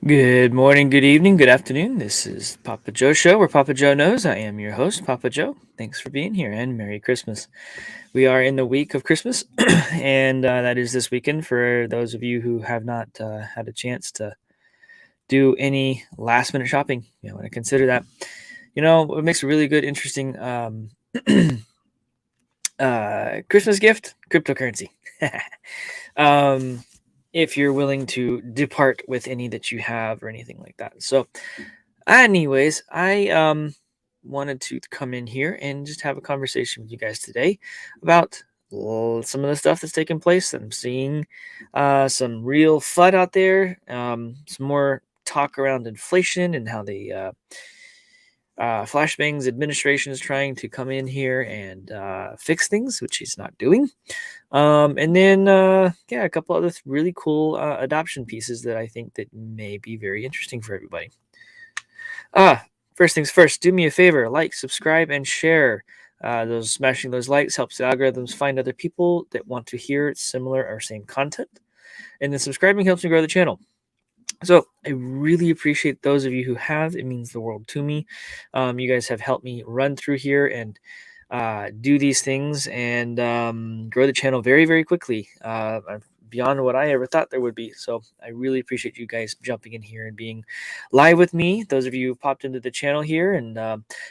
Good morning, good evening, good afternoon. This is Papa Joe Show, where Papa Joe knows. I am your host, Papa Joe. Thanks for being here and Merry Christmas. We are in the week of Christmas, and that is this weekend for those of you who have not had a chance to do any last minute shopping. You know, when I consider that, what makes a really good, interesting Christmas gift? Cryptocurrency. um, if you're willing to depart with any that you have or anything like that. So, anyways, I wanted to come in here and just have a conversation with you guys today about some of the stuff that's taking place that I'm seeing. Some real FUD out there. Some more talk around inflation and how the Flashbang's administration is trying to come in here and fix things, which he's not doing. And then, a couple other really cool adoption pieces that I think that may be very interesting for everybody. First things first, do me a favor, like, subscribe, and share. Those smashing those likes helps the algorithms find other people that want to hear similar or same content. And then subscribing helps me grow the channel. So I really appreciate those of you who have. It means the world to me. You guys have helped me run through here and do these things and grow the channel very, very quickly. Beyond what I ever thought there would be. So I really appreciate you guys jumping in here and being live with me. Those of you who popped into the channel here, and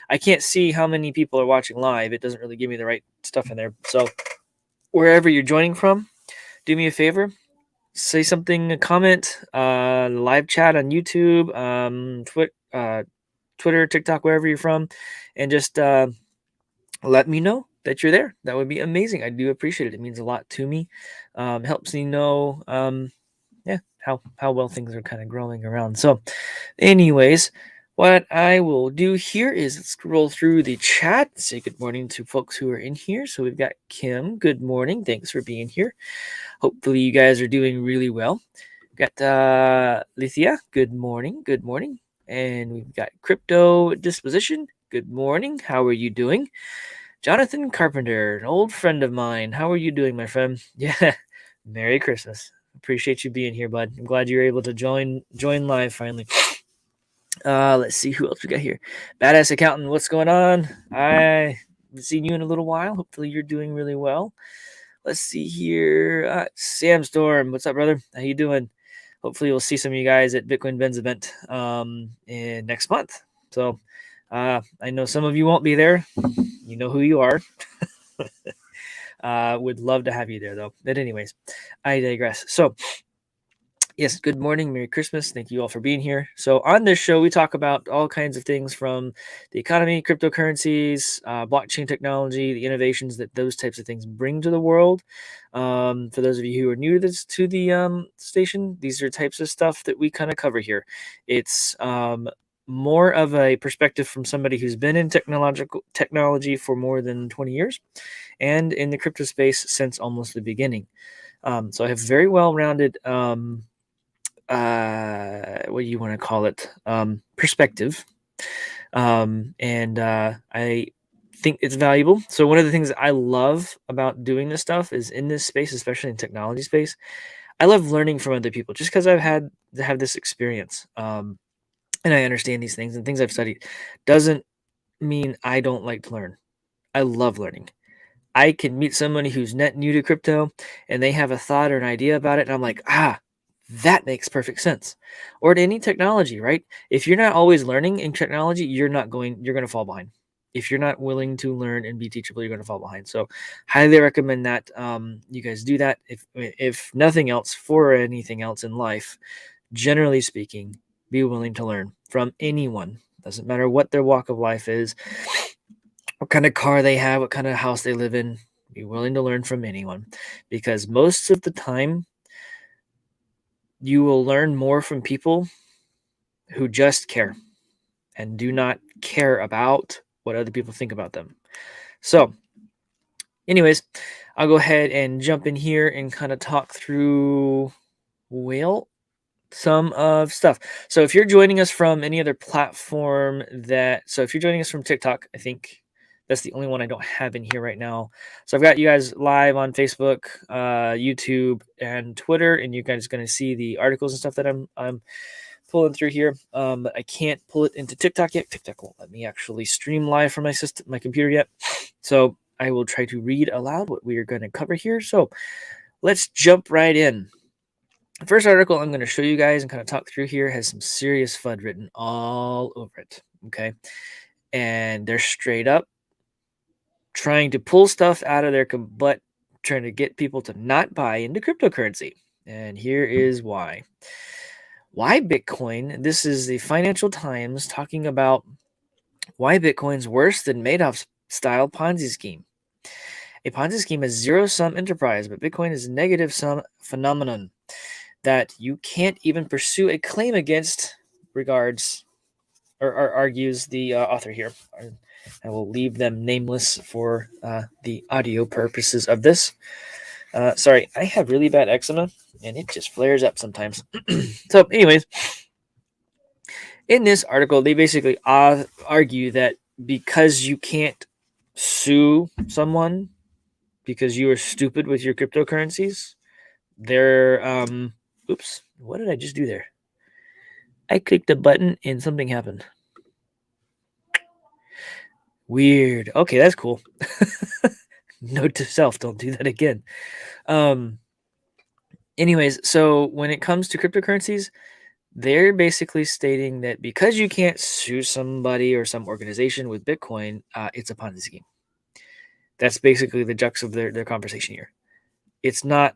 I can't see how many people are watching live. It doesn't really give me the right stuff in there. So wherever you're joining from, do me a favor. Say something, comment, live chat on YouTube, Twitter, TikTok, wherever you're from, and just let me know that you're there. That would be amazing. I do appreciate it. It means a lot to me. Helps me know, how well things are kind of growing around. So, anyways, what I will do here is scroll through the chat, say good morning to folks who are in here. So we've got Kim. Good morning. Thanks for being here. Hopefully you guys are doing really well. We've got Lithia. Good morning. Good morning. And we've got Crypto Disposition. Good morning. How are you doing? Jonathan Carpenter, an old friend of mine. How are you doing, my friend? Yeah. Merry Christmas. Appreciate you being here, bud. I'm glad you're able to join live finally. Let's see who else we got here. Badass Accountant, what's going on? I haven't seen you in a little while. Hopefully you're doing really well. Let's see here. Sam Storm, what's up, brother? How you doing? Hopefully we'll see some of you guys at Bitcoin Ben's event in next month. So I know some of you won't be there. You know who you are. Would love to have you there, though. But anyways, I digress. So, yes, good morning. Merry Christmas. Thank you all for being here. So on this show, we talk about all kinds of things from the economy, cryptocurrencies, blockchain technology, the innovations that those types of things bring to the world. For those of you who are new to the station, these are types of stuff that we kind of cover here. It's more of a perspective from somebody who's been in technology for more than 20 years and in the crypto space since almost the beginning. So I have very well-rounded what do you want to call it, perspective, and I think it's valuable. So one of the things I love about doing this stuff is in this space, especially in technology space, I love learning from other people just because I've had to have this experience, and I understand these things and things I've studied doesn't mean I don't like to learn. I love learning. I can meet somebody who's net new to crypto and they have a thought or an idea about it, and I'm like, that makes perfect sense. Or to any technology, right? If you're not always learning in technology, you're going to fall behind. If you're not willing to learn and be teachable, you're going to fall behind. So highly recommend that you guys do that. If nothing else, for anything else in life, generally speaking, be willing to learn from anyone. Doesn't matter what their walk of life is, what kind of car they have, what kind of house they live in. Be willing to learn from anyone, because most of the time you will learn more from people who just care and do not care about what other people think about them. So anyways, I'll go ahead and jump in here and kind of talk through, well, some of stuff. So if you're joining us from any other platform if you're joining us from TikTok, I think that's the only one I don't have in here right now. So I've got you guys live on Facebook, YouTube, and Twitter, and you guys are going to see the articles and stuff that I'm pulling through here. I can't pull it into TikTok yet. TikTok won't let me actually stream live from my computer yet. So I will try to read aloud what we are going to cover here. So let's jump right in. The first article I'm going to show you guys and kind of talk through here has some serious FUD written all over it. Okay. And they're straight up trying to pull stuff out of their butt, trying to get people to not buy into cryptocurrency. And here is why. Why Bitcoin? This is the Financial Times talking about why Bitcoin's worse than Madoff's style Ponzi scheme. A Ponzi scheme is zero-sum enterprise, but Bitcoin is a negative-sum phenomenon that you can't even pursue a claim against, regards, or argues the author here. I will leave them nameless for the audio purposes of this. Sorry, I have really bad eczema, and it just flares up sometimes. So, anyways, in this article, they basically argue that because you can't sue someone because you are stupid with your cryptocurrencies, they're oops, what did I just do there? I clicked a button and something happened. Weird. Okay, that's cool. Note to self, don't do that again. Anyways, so when it comes to cryptocurrencies, they're basically stating that because you can't sue somebody or some organization with Bitcoin, it's a Ponzi scheme. That's basically the crux of their conversation here. It's not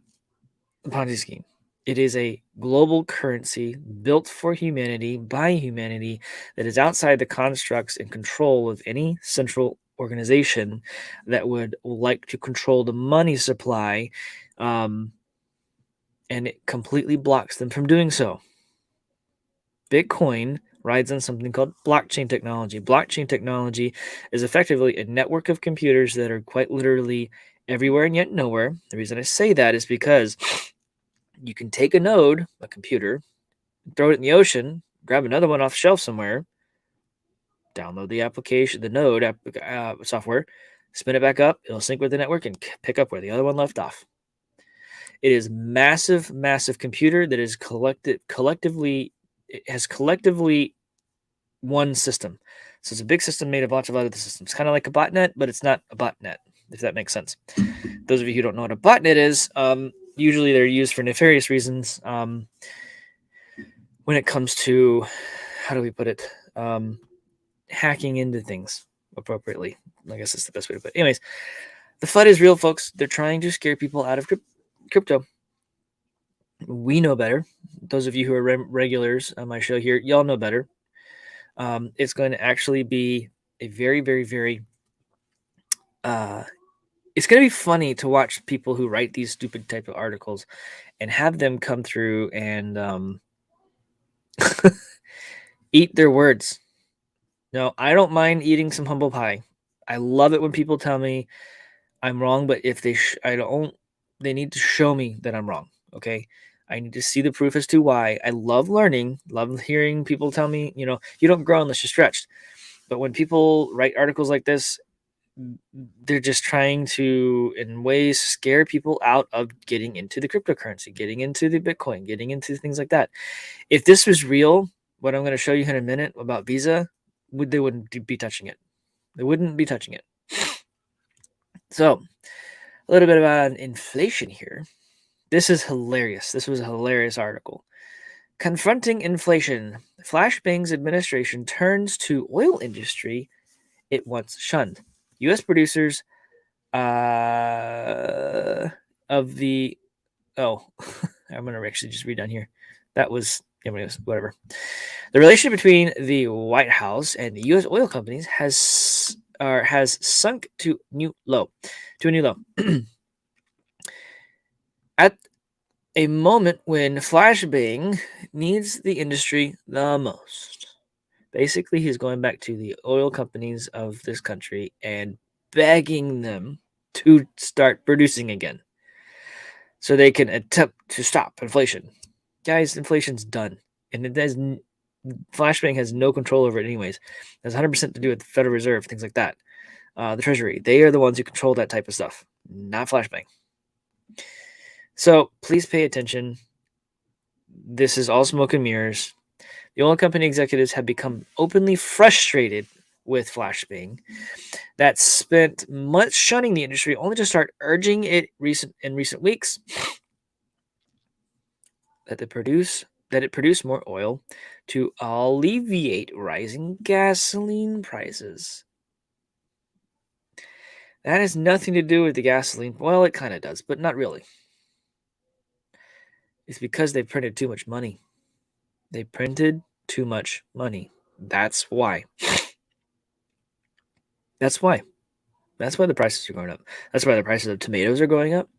a Ponzi scheme. It is a global currency built for humanity, by humanity, that is outside the constructs and control of any central organization that would like to control the money supply, and it completely blocks them from doing so. Bitcoin rides on something called blockchain technology. Blockchain technology is effectively a network of computers that are quite literally everywhere and yet nowhere. The reason I say that is because you can take a node, a computer, throw it in the ocean, grab another one off the shelf somewhere, download the application, the node software, spin it back up, it'll sync with the network and pick up where the other one left off. It is massive, massive computer that is collectively one system. So it's a big system made of lots of other systems. Kind of like a botnet, but it's not a botnet, if that makes sense. Those of you who don't know what a botnet is, usually they're used for nefarious reasons. When it comes to, how do we put it, hacking into things appropriately. I guess that's the best way to put it. Anyways, the FUD is real, folks. They're trying to scare people out of crypto. We know better. Those of you who are regulars on my show here, y'all know better. It's going to actually be a very, very, very it's going to be funny to watch people who write these stupid type of articles and have them come through and eat their words. No, I don't mind eating some humble pie. I love it when people tell me I'm wrong, but if they they need to show me that I'm wrong. Okay, I need to see the proof as to why. I love learning, love hearing people tell me, you don't grow unless you're stretched. But when people write articles like this, they're just trying to, in ways, scare people out of getting into the cryptocurrency, getting into the Bitcoin, getting into things like that. If this was real, what I'm going to show you in a minute about Visa, they wouldn't be touching it. They wouldn't be touching it. So, a little bit about inflation here. This is hilarious. This was a hilarious article. Confronting inflation. Flashbang's administration turns to oil industry it once shunned. U.S. producers of the... Oh, I'm going to actually just read down here. That was... whatever. The relationship between the White House and the U.S. oil companies has sunk to a new low. At a moment when Flashbang needs the industry the most. Basically, he's going back to the oil companies of this country and begging them to start producing again so they can attempt to stop inflation. Guys, inflation's done. And Flashbang has no control over it anyways. It has 100% to do with the Federal Reserve, things like that. The Treasury, they are the ones who control that type of stuff, not Flashbang. So please pay attention. This is all smoke and mirrors. The oil company executives have become openly frustrated with flash bang that spent months shunning the industry, only to start urging it in recent weeks that it produce more oil to alleviate rising gasoline prices. That has nothing to do with the gasoline. Well, it kind of does, but not really. It's because they printed too much money. They printed too much money. That's why. That's why. That's why the prices are going up. That's why the prices of tomatoes are going up.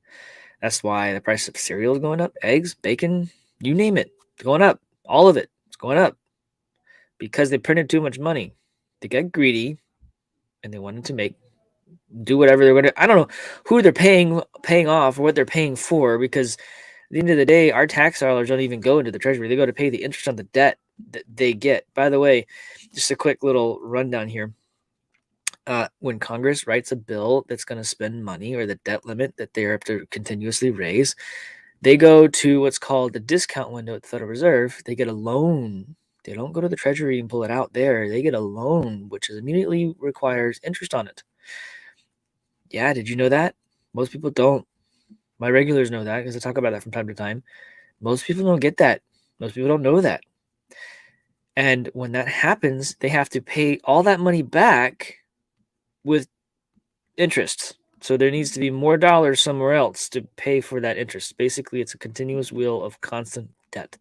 That's why the price of cereal is going up. Eggs, bacon, you name it. It's going up. All of it. It's going up. Because they printed too much money. They got greedy and they wanted to do whatever they're going to. I don't know who they're paying off or what they're paying for, because at the end of the day, our tax dollars don't even go into the treasury. They go to pay the interest on the debt that they get. By the way, just a quick little rundown here. When Congress writes a bill that's going to spend money, or the debt limit that they have to continuously raise, they go to what's called the discount window at the Federal Reserve. They get a loan. They don't go to the Treasury and pull it out there. They get a loan, which immediately requires interest on it. Yeah, did you know that? Most people don't. My regulars know that because I talk about that from time to time. Most people don't get that. Most people don't know that. And when that happens, they have to pay all that money back with interest. So there needs to be more dollars somewhere else to pay for that interest. Basically, it's a continuous wheel of constant debt.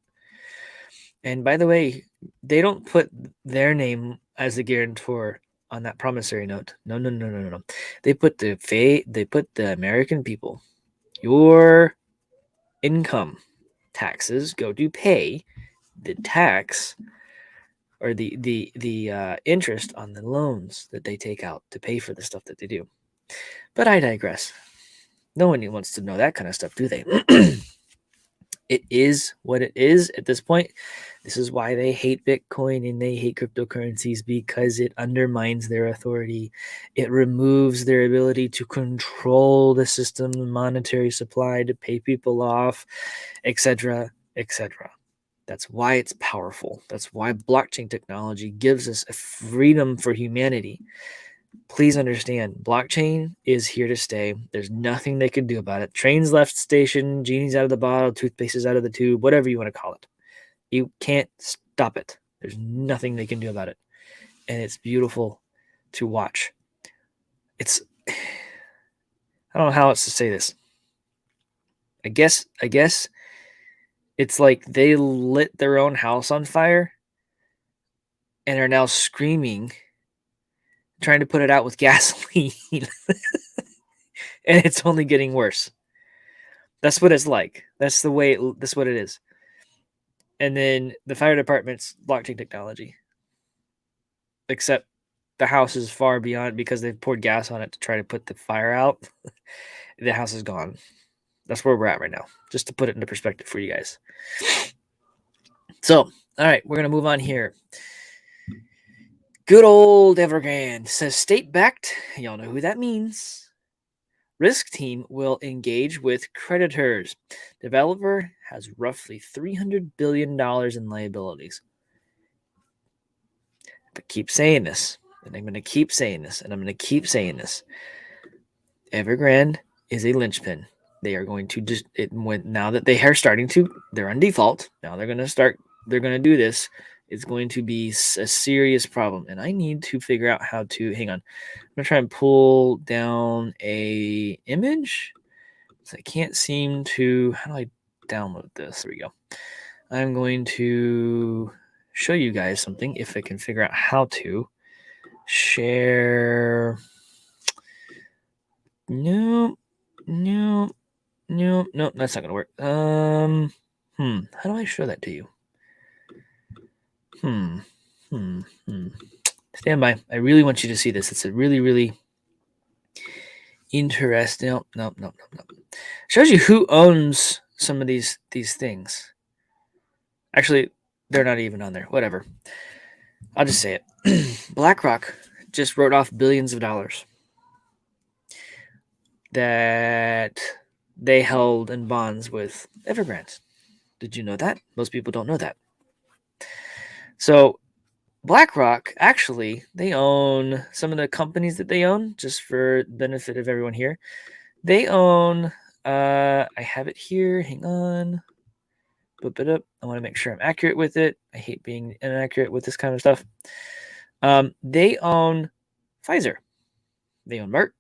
And by the way, they don't put their name as the guarantor on that promissory note. No. They put the American people. Your income taxes go to pay the tax, or the interest on the loans that they take out to pay for the stuff that they do. But I digress. No one wants to know that kind of stuff, do they? It is what it is at this point. This is why they hate Bitcoin and they hate cryptocurrencies, because it undermines their authority. It removes their ability to control the system, the monetary supply, to pay people off, etc., etc. That's why it's powerful. That's why blockchain technology gives us a freedom for humanity. Please understand, blockchain is here to stay. There's nothing they can do about it. Trains left station, genie's out of the bottle, toothpaste is out of the tube, whatever you want to call it. You can't stop it. There's nothing they can do about it. And it's beautiful to watch. I don't know how else to say this. I guess it's like they lit their own house on fire and are now screaming, trying to put it out with gasoline. And it's only getting worse. That's what it's like. That's what it is. And then the fire department's blockchain technology. Except the house is far beyond, because they've poured gas on it to try to put the fire out. The house is gone. That's where we're at right now, just to put it into perspective for you guys. So, all right, we're going to move on here. Good old Evergrande says state-backed. Y'all know who that means. Risk team will engage with creditors. Developer has roughly $300 billion in liabilities. But keep saying this, and I'm going to keep saying this, and I'm going to keep saying this. Evergrande is a linchpin. They are going to now that they are starting to, they're on default. Now they're going to do this. It's going to be a serious problem. And I need to figure out how to, hang on. I'm going to try and pull down a image. So I can't seem to, how do I download this? There we go. I'm going to show you guys something if I can figure out how to share. No, that's not gonna work. How do I show that to you? Stand by. I really want you to see this. It's a really, really interesting. No. Shows you who owns some of these things. Actually, they're not even on there. Whatever. I'll just say it. BlackRock just wrote off billions of dollars that they held in bonds with Evergrande. Did you know that? Most people don't know that. So BlackRock, actually, they own some of the companies that they own, just for benefit of everyone here. They own, I have it here. Hang on. Boop it up. I want to make sure I'm accurate with it. I hate being inaccurate with this kind of stuff. They own Pfizer. They own Merck.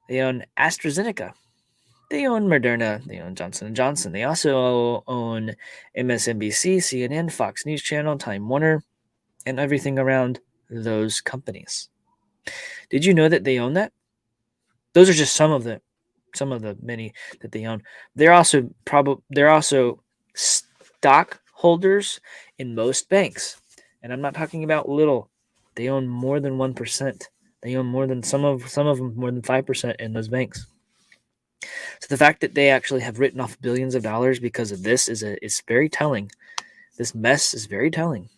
They own AstraZeneca. They own Moderna. They own Johnson & Johnson. They also own MSNBC, CNN, Fox News Channel, Time Warner, and everything around those companies. Did you know that they own that? Those are just some of the many that they own. They're also stockholders in most banks, and I'm not talking about little. They own more than 1%. They own more than some of them more than 5% in those banks. So the fact that they actually have written off billions of dollars because of this is very telling. This mess is very telling.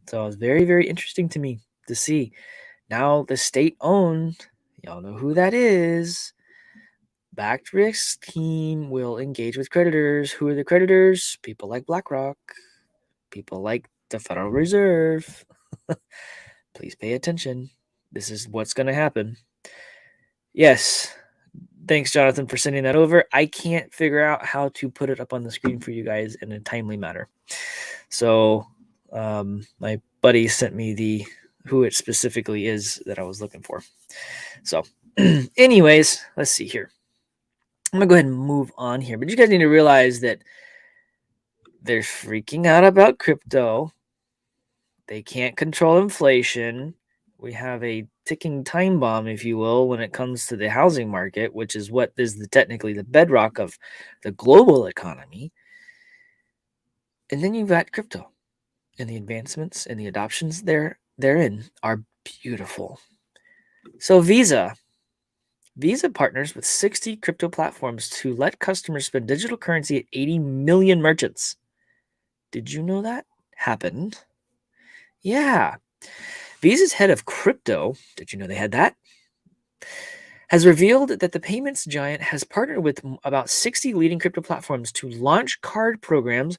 So it's very, very interesting to me to see. Now the state-owned, y'all know who that is, backed risk team will engage with creditors. Who are the creditors? People like BlackRock, people like the Federal Reserve. Please pay attention. This is what's going to happen. Yes. Thanks, Jonathan, for sending that over. I can't figure out how to put it up on the screen for you guys in a timely manner. So my buddy sent me who it specifically is that I was looking for. So anyways, let's see here. I'm going to go ahead and move on here. But you guys need to realize that they're freaking out about crypto. They can't control inflation. We have a ticking time bomb, if you will, when it comes to the housing market, which is what is technically the bedrock of the global economy. And then you've got crypto, and the advancements and the adoptions therein are beautiful. So Visa partners with 60 crypto platforms to let customers spend digital currency at 80 million merchants. Did you know that happened? Yeah. Visa's head of crypto, did you know they had that? Has revealed that the payments giant has partnered with about 60 leading crypto platforms to launch card programs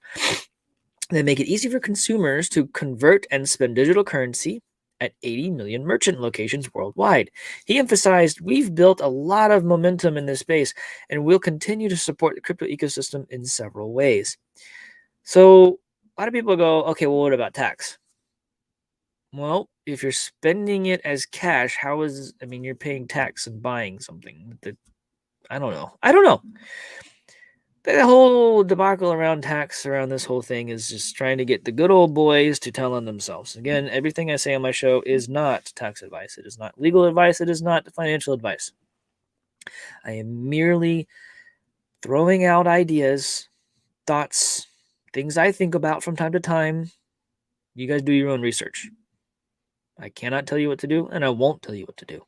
that make it easy for consumers to convert and spend digital currency at 80 million merchant locations worldwide. He emphasized, we've built a lot of momentum in this space and we'll continue to support the crypto ecosystem in several ways. So a lot of people go, okay, well, what about tax? Well, if you're spending it as cash, you're paying tax and buying something that, I don't know. The whole debacle around tax around this whole thing is just trying to get the good old boys to tell on themselves. Again, everything I say on my show is not tax advice. It is not legal advice. It is not financial advice. I am merely throwing out ideas, thoughts, things I think about from time to time. You guys do your own research. I cannot tell you what to do, and I won't tell you what to do.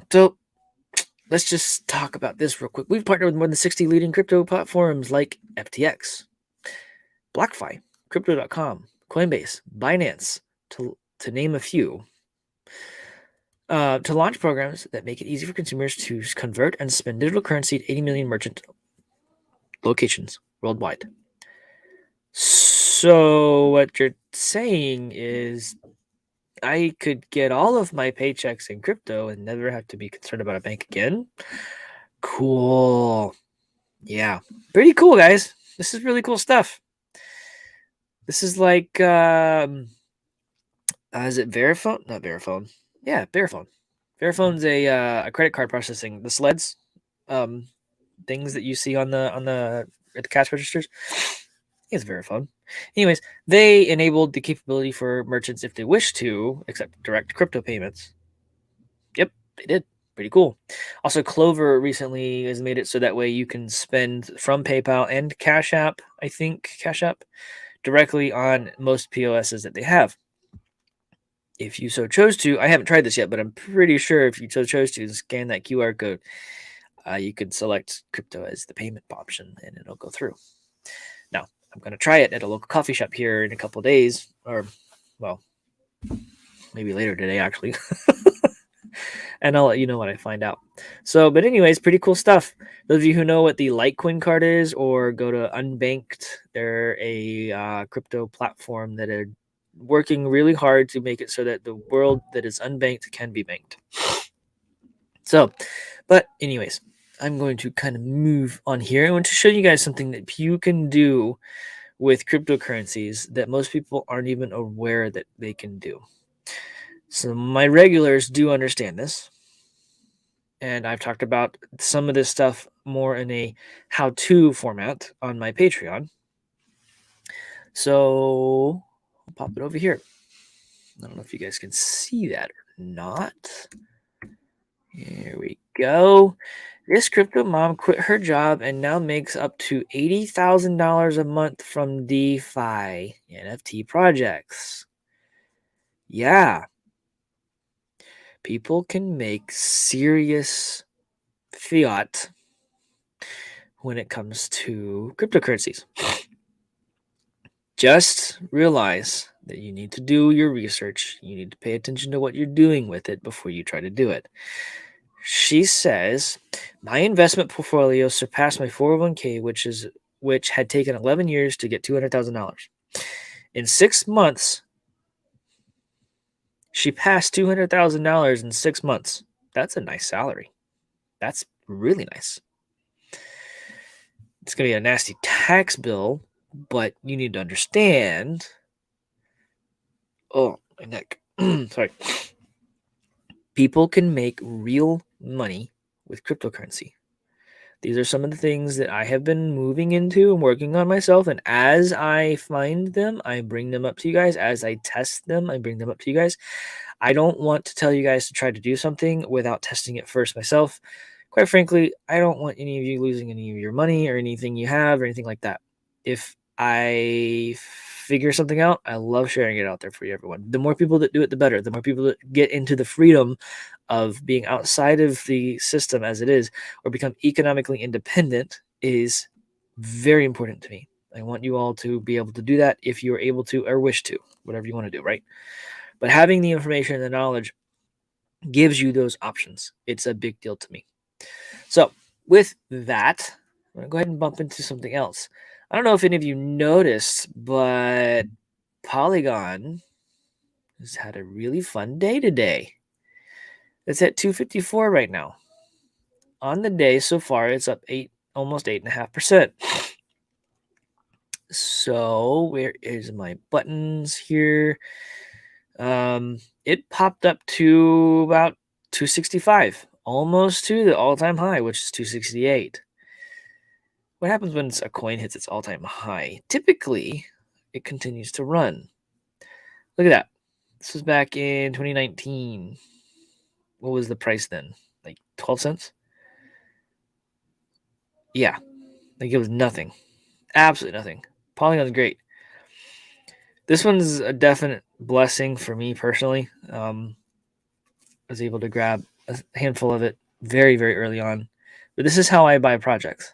So let's just talk about this real quick. We've partnered with more than 60 leading crypto platforms like FTX, BlockFi, Crypto.com, Coinbase, Binance, to name a few, to launch programs that make it easy for consumers to convert and spend digital currency at 80 million merchant locations worldwide. So what you're saying is I could get all of my paychecks in crypto and never have to be concerned about a bank again? Cool. Yeah. Pretty cool, guys. This is really cool stuff. This is like, is it Verifone? Not Verifone. Yeah, Verifone. Verifone's a credit card processing. The sleds, things that you see on the at the cash registers. It's Verifone. Anyways, they enabled the capability for merchants, if they wish to, accept direct crypto payments. Yep, they did. Pretty cool. Also, Clover recently has made it so that way you can spend from PayPal and Cash App, directly on most POSs that they have. If you so chose to, I haven't tried this yet, but I'm pretty sure if you so chose to scan that QR code, you could select crypto as the payment option and it'll go through. Now, I'm going to try it at a local coffee shop here in a couple of days, or, well, maybe later today, actually. and I'll let you know what I find out. So, but anyways, pretty cool stuff. Those of you who know what the Litecoin card is, or go to Unbanked, they're a crypto platform that are working really hard to make it so that the world that is unbanked can be banked. So, but anyways, I'm going to kind of move on here. I want to show you guys something that you can do with cryptocurrencies that most people aren't even aware that they can do. So my regulars do understand this. And I've talked about some of this stuff more in a how-to format on my Patreon. So I'll pop it over here. I don't know if you guys can see that or not. Here we go. This crypto mom quit her job and now makes up to $80,000 a month from DeFi NFT projects. Yeah. People can make serious fiat when it comes to cryptocurrencies. Just realize that you need to do your research. You need to pay attention to what you're doing with it before you try to do it. She says, my investment portfolio surpassed my 401k, which had taken 11 years to get $200,000. In 6 months, she passed $200,000 in 6 months. That's a nice salary. That's really nice. It's going to be a nasty tax bill, but you need to understand. Oh, my neck. Sorry. People can make real money with cryptocurrency. These are some of the things that I have been moving into and working on myself. And as I find them, I bring them up to you guys. As I test them, I bring them up to you guys. I don't want to tell you guys to try to do something without testing it first myself. Quite frankly, I don't want any of you losing any of your money or anything you have or anything like that. If I figure something out, I love sharing it out there for you, everyone. The more people that do it, the better. The more people that get into the freedom of being outside of the system as it is, or become economically independent, is very important to me. I want you all to be able to do that if you are able to or wish to, whatever you want to do, right? But having the information and the knowledge gives you those options. It's a big deal to me. So with that, I'm going to go ahead and bump into something else. I don't know if any of you noticed, but Polygon has had a really fun day today. It's at 254 right now. On the day so far, it's up almost 8.5%. So where is my buttons here? It popped up to about 265, almost to the all-time high, which is 268. What happens when a coin hits its all-time high? Typically, it continues to run. Look at that. This was back in 2019. What was the price then? Like 12 cents? Yeah, like it was nothing. Absolutely nothing. Polygon's great. This one's a definite blessing for me personally. I was able to grab a handful of it very, very early on. But this is how I buy projects.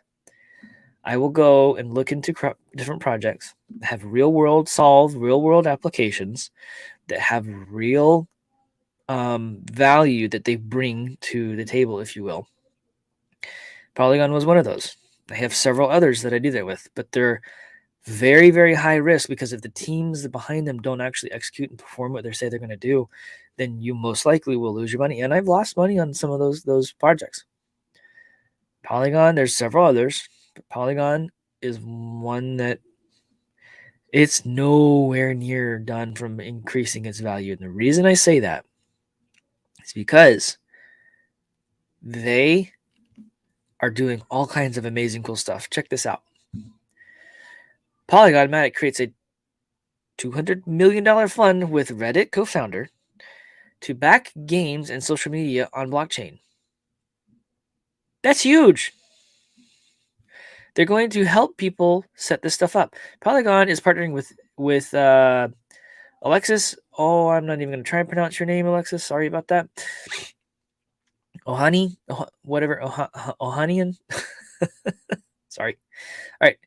I will go and look into different projects that have real world applications that have real value that they bring to the table, if you will. Polygon was one of those. I have several others that I do that with, but they're very, very high risk because if the teams behind them don't actually execute and perform what they say they're going to do, then you most likely will lose your money. And I've lost money on some of those projects. Polygon, there's several others, but Polygon is one that it's nowhere near done from increasing its value. And the reason I say that is because they are doing all kinds of amazing cool stuff. Check this out. Polygon creates a $200 million fund with Reddit co-founder to back games and social media on blockchain. That's huge. They're going to help people set this stuff up. Polygon is partnering with Alexis. Oh, I'm not even going to try and pronounce your name, Alexis. Sorry about that. Ohanian. Sorry. All right.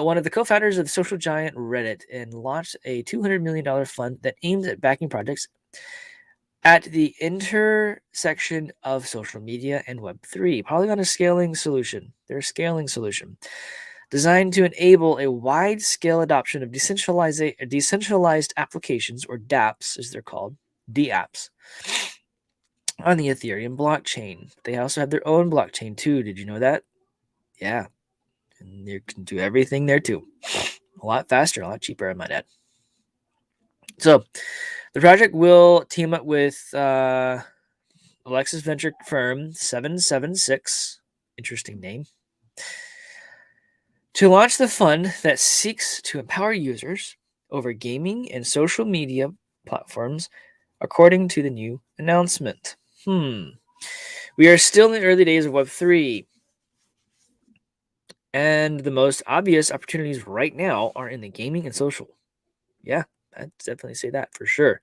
One of the co-founders of the social giant Reddit and launched a $200 million fund that aims at backing projects At the intersection of social media and Web3, Polygon is scaling solution. They're a scaling solution designed to enable a wide-scale adoption of decentralized applications, or dApps, as they're called, dApps, on the Ethereum blockchain. They also have their own blockchain too. Did you know that? Yeah, and you can do everything there too. A lot faster, a lot cheaper, I might add. So, the project will team up with Alexis venture firm 776, interesting name, to launch the fund that seeks to empower users over gaming and social media platforms, according to the new announcement. We are still in the early days of Web3, and the most obvious opportunities right now are in the gaming and social. Yeah, I'd definitely say that for sure.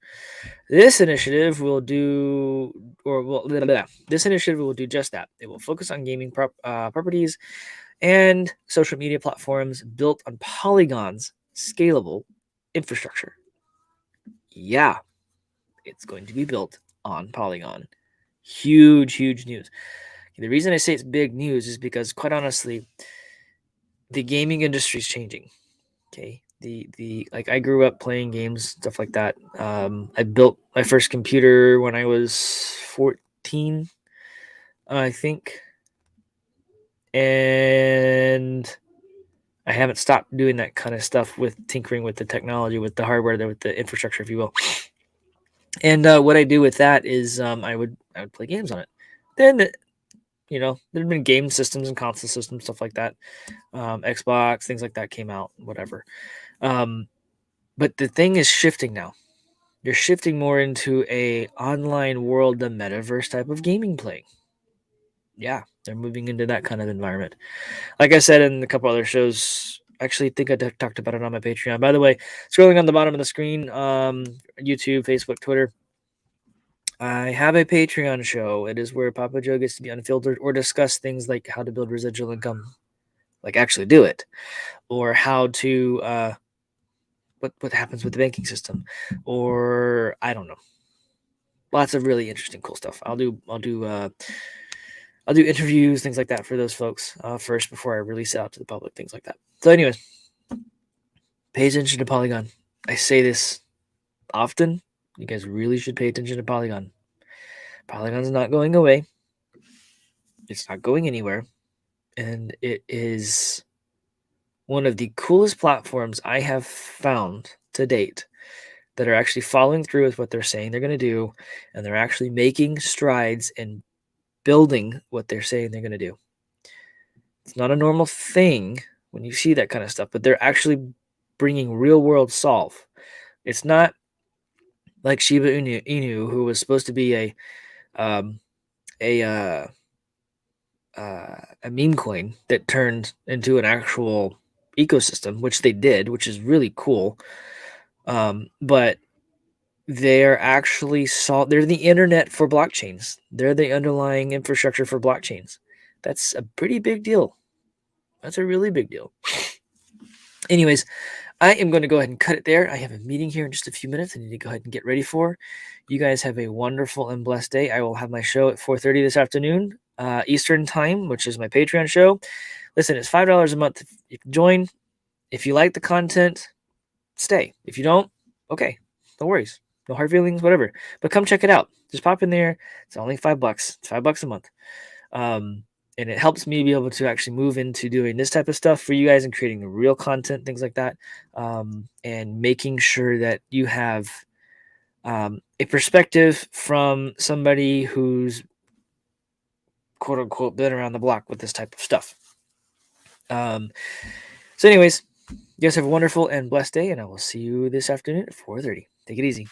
This initiative will do, this initiative will do just that. It will focus on gaming properties and social media platforms built on Polygon's scalable infrastructure. Yeah, it's going to be built on Polygon. Huge, huge news. The reason I say it's big news is because, quite honestly, the gaming industry is changing. Okay, like, I grew up playing games, stuff like that. I built my first computer when I was 14, I think, and I haven't stopped doing that kind of stuff with tinkering with the technology, with the hardware, with the infrastructure, if you will. And what I do with that is I would play games on it. Then there'd been game systems and console systems, stuff like that. Xbox, things like that came out, whatever. But the thing is shifting now. You're shifting more into a online world, the metaverse type of gaming playing. Yeah, they're moving into that kind of environment. Like I said in a couple other shows, I actually think I talked about it on my Patreon. By the way, scrolling on the bottom of the screen, YouTube, Facebook, Twitter, I have a Patreon show. It is where Papa Joe gets to be unfiltered or discuss things like how to build residual income, like actually do it, or how to what happens with the banking system, or I don't know. Lots of really interesting, cool stuff. I'll do interviews, things like that for those folks first before I release it out to the public, things like that. So, anyways, pay attention to Polygon. I say this often. You guys really should pay attention to Polygon. Polygon's not going away. It's not going anywhere. And it is one of the coolest platforms I have found to date that are actually following through with what they're saying they're going to do, and they're actually making strides in building what they're saying they're going to do. It's not a normal thing when you see that kind of stuff, but they're actually bringing real world solve. It's not like Shiba Inu, who was supposed to be a meme coin that turned into an actual ecosystem, which they did, which is really cool. But they're actually they're the internet for blockchains. They're the underlying infrastructure for blockchains. That's a pretty big deal. That's a really big deal. Anyways, I am going to go ahead and cut it there. I have a meeting here in just a few minutes I need to go ahead and get ready for. You guys have a wonderful and blessed day. I will have my show at 4:30 this afternoon, Eastern time, which is my Patreon show. Listen, it's $5 a month. You can join. If you like the content, stay. If you don't, okay, no worries. No hard feelings, whatever. But come check it out. Just pop in there. It's only $5. It's $5 a month. And it helps me be able to actually move into doing this type of stuff for you guys and creating real content, things like that, and making sure that you have a perspective from somebody who's quote unquote been around the block with this type of stuff. So anyways, you guys have a wonderful and blessed day, and I will see you this afternoon at 4:30. Take it easy.